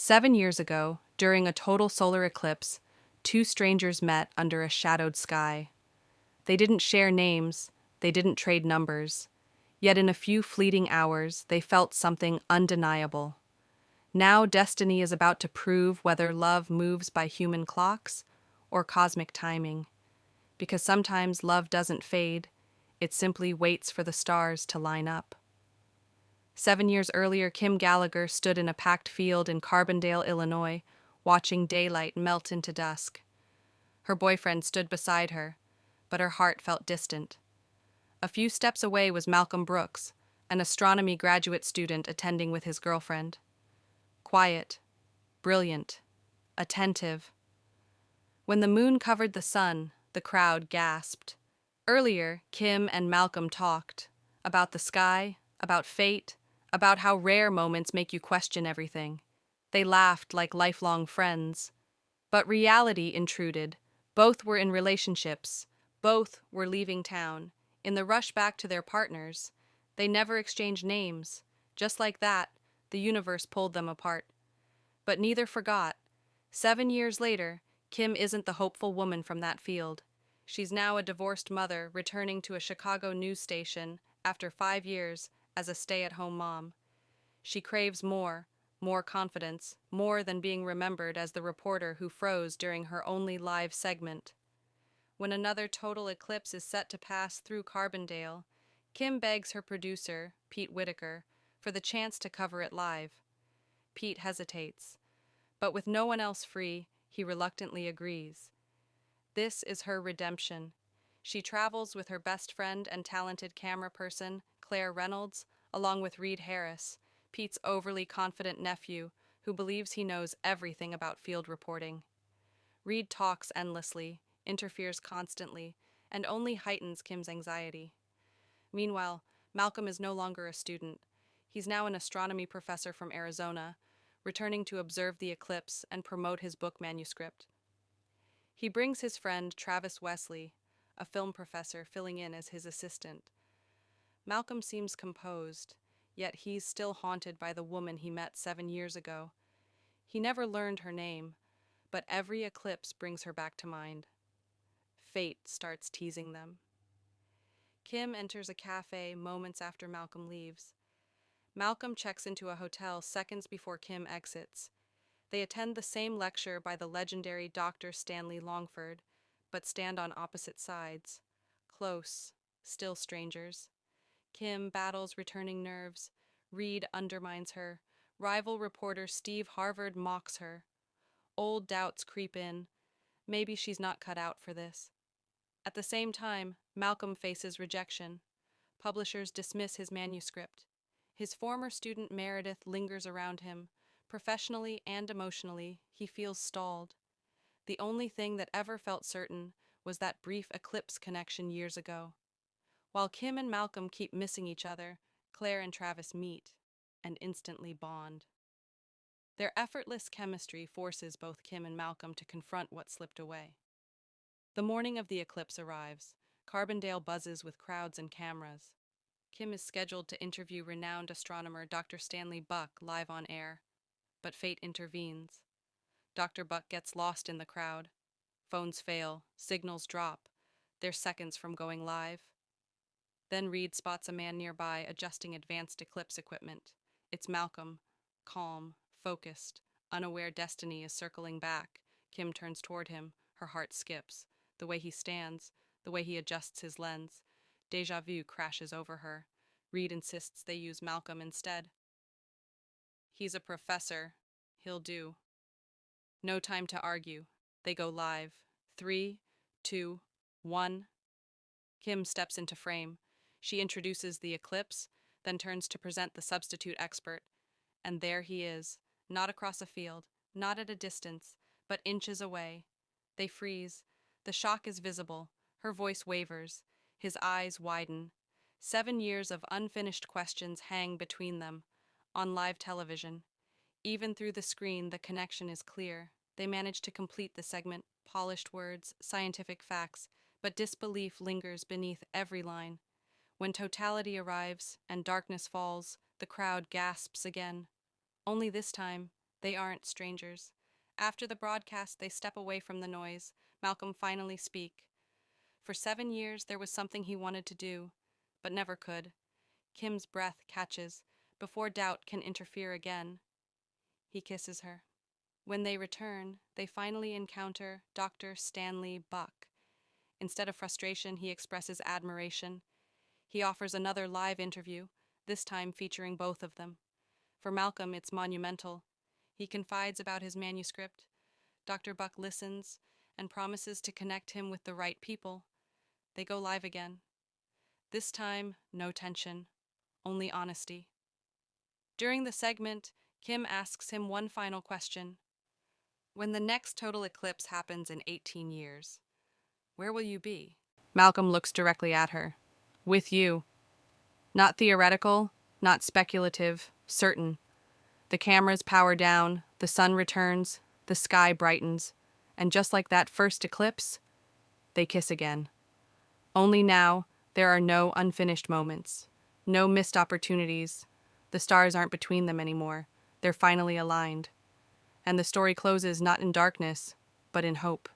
7 years ago, during a total solar eclipse, two strangers met under a shadowed sky. They didn't share names, they didn't trade numbers. Yet in a few fleeting hours, they felt something undeniable. Now destiny is about to prove whether love moves by human clocks or cosmic timing. Because sometimes love doesn't fade, it simply waits for the stars to line up. 7 years earlier, Kim Gallagher stood in a packed field in Carbondale, Illinois, watching daylight melt into dusk. Her boyfriend stood beside her, but her heart felt distant. A few steps away was Malcolm Brooks, an astronomy graduate student attending with his girlfriend. Quiet, brilliant, attentive. When the moon covered the sun, the crowd gasped. Earlier, Kim and Malcolm talked about the sky, about fate, about how rare moments make you question everything. They laughed like lifelong friends. But reality intruded. Both were in relationships. Both were leaving town. In the rush back to their partners, they never exchanged names. Just like that, the universe pulled them apart. But neither forgot. 7 years later, Kim isn't the hopeful woman from that field. She's now a divorced mother returning to a Chicago news station after 5 years as a stay-at-home mom. She craves more confidence, more than being remembered as the reporter who froze during her only live segment. When another total eclipse is set to pass through Carbondale, Kim begs her producer, Pete Whitaker, for the chance to cover it live. Pete hesitates, but with no one else free, he reluctantly agrees. This is her redemption. She travels with her best friend and talented camera person, Claire Reynolds, along with Reed Harris, Pete's overly confident nephew, who believes he knows everything about field reporting. Reed talks endlessly, interferes constantly, and only heightens Kim's anxiety. Meanwhile, Malcolm is no longer a student. He's now an astronomy professor from Arizona, returning to observe the eclipse and promote his book manuscript. He brings his friend Travis Wesley, a film professor filling in as his assistant. Malcolm seems composed, yet he's still haunted by the woman he met 7 years ago. He never learned her name, but every eclipse brings her back to mind. Fate starts teasing them. Kim enters a cafe moments after Malcolm leaves. Malcolm checks into a hotel seconds before Kim exits. They attend the same lecture by the legendary Dr. Stanley Longford, but stand on opposite sides. Close, still strangers. Kim battles returning nerves. Reed undermines her. Rival reporter Steve Harvard mocks her. Old doubts creep in. Maybe she's not cut out for this. At the same time, Malcolm faces rejection. Publishers dismiss his manuscript. His former student Meredith lingers around him. Professionally and emotionally, he feels stalled. The only thing that ever felt certain was that brief eclipse connection years ago. While Kim and Malcolm keep missing each other, Claire and Travis meet and instantly bond. Their effortless chemistry forces both Kim and Malcolm to confront what slipped away. The morning of the eclipse arrives. Carbondale buzzes with crowds and cameras. Kim is scheduled to interview renowned astronomer Dr. Stanley Buck live on air, but fate intervenes. Dr. Buck gets lost in the crowd. Phones fail, signals drop. They're seconds from going live. Then Reed spots a man nearby adjusting advanced eclipse equipment. It's Malcolm, calm, focused, unaware destiny is circling back. Kim turns toward him, her heart skips. The way he stands, the way he adjusts his lens. Deja vu crashes over her. Reed insists they use Malcolm instead. He's a professor. He'll do. No time to argue. They go live. 3, 2, 1. Kim steps into frame. She introduces the eclipse, then turns to present the substitute expert. And there he is, not across a field, not at a distance, but inches away. They freeze. The shock is visible. Her voice wavers. His eyes widen. 7 years of unfinished questions hang between them. On live television, even through the screen, the connection is clear. They manage to complete the segment, polished words, scientific facts, but disbelief lingers beneath every line. When totality arrives and darkness falls, the crowd gasps again. Only this time, They aren't strangers. After the broadcast, they step away from the noise. Malcolm finally speak. For 7 years, there was something he wanted to do, but never could. Kim's breath catches, before doubt can interfere again. He kisses her. When they return, they finally encounter Dr. Stanley Buck. Instead of frustration, he expresses admiration. He offers another live interview, this time featuring both of them. For Malcolm, it's monumental. He confides about his manuscript. Dr. Buck listens and promises to connect him with the right people. They go live again. This time, no tension, only honesty. During the segment, Kim asks him one final question. When the next total eclipse happens in 18 years, where will you be? Malcolm looks directly at her. With you. Not theoretical, not speculative, certain. The cameras power down, the sun returns, the sky brightens, and just like that first eclipse, they kiss again. Only now, there are no unfinished moments, no missed opportunities. The stars aren't between them anymore. They're finally aligned. And the story closes not in darkness, but in hope.